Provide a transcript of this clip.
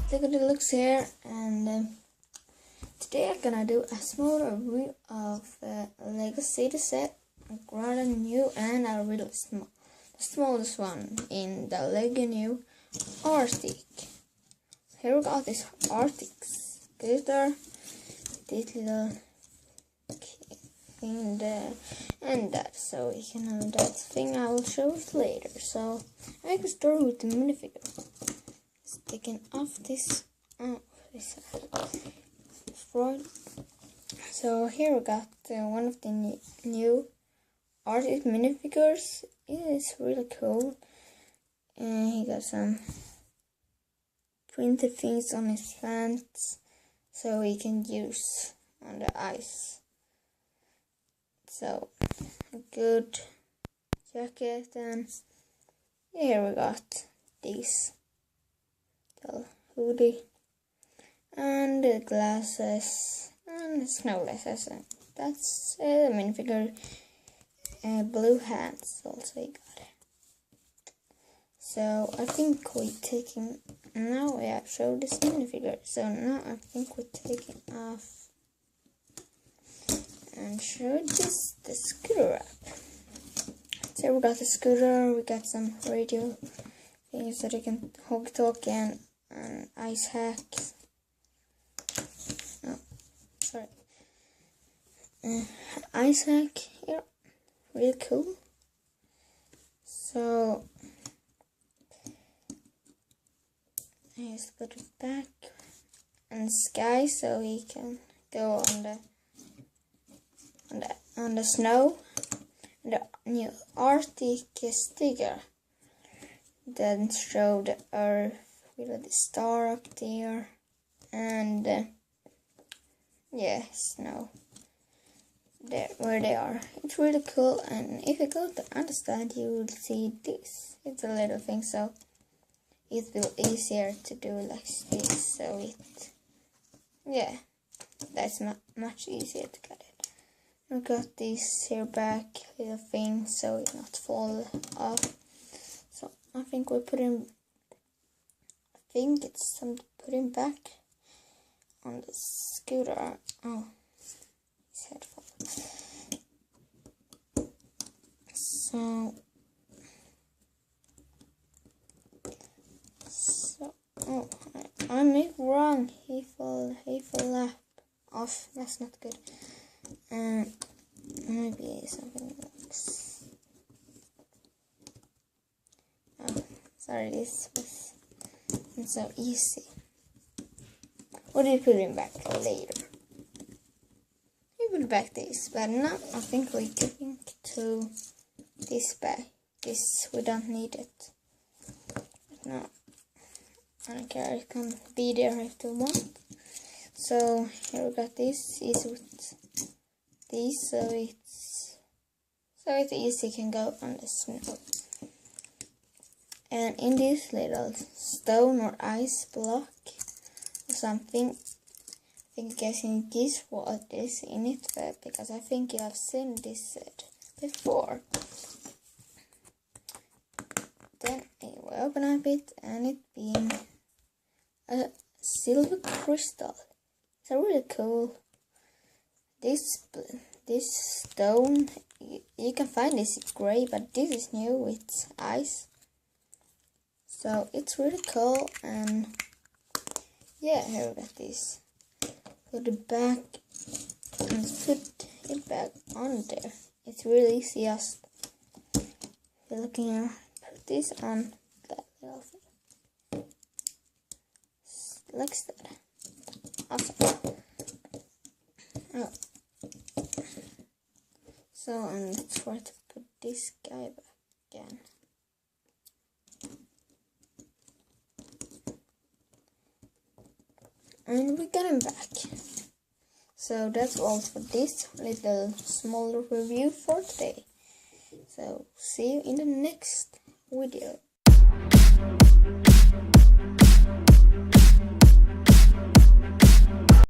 Look at the looks here, and today I'm gonna do a small review of the Lego City set, a rather new and a really small, the smallest one in the Lego new Artic. Here we got this Artic scooter, this little thing there, and that, so we can have that thing. I will show it later. So I make a story with the minifigure. Taking off this front. So here we got one of the new Artic minifigures. It is really cool, and he got some printed things on his pants so he can use on the ice. So a good jacket, and here we got these. The hoodie and the glasses and the snow glasses, and that's the minifigure. Blue hands also he got it. So I think we're taking, now we have showed this minifigure, so now I think we're taking off and show this the scooter up. So we got the scooter, we got some radio things that you can talk and ice hacks. Oh, sorry. Ice hack, yeah, really cool. So here's put it back and sky, so he can go on the snow. And the new Artic sticker then show the Earth with the star up there, and yeah, snow there where they are. It's really cool, and if you go to understand, you will see this. It's a little thing, so it will be easier to do like this. So it, yeah, that's much easier to get it. We got this here back little thing so it not fall off. So I think we put in. I think it's some putting back on the scooter. Oh, his headphone. So oh, I made wrong. He fell off. That's not good. Maybe something else. Oh, sorry, this was so easy. What do you put him back later? You put back this, but now I think we're going to this back. This, we don't need it. No, I don't care, it can be there if you want. So here we got this, is with this, so it's easy, can go on the snow. And in this little stone or ice block or something, I think you guys can guess what is in it, because I think you have seen this set before. Then we open up it, and it being a silver crystal. It's a really cool. This stone, you can find this gray, but this is new with ice. So it's really cool, and yeah, here we got this. Put it back and put it back on there. It's really easy, just you're looking here, put this on that little thing. Like that. Awesome. Oh. So, and let's try to put this guy back again. And we got him back. So that's all for this little small review for today. So see you in the next video.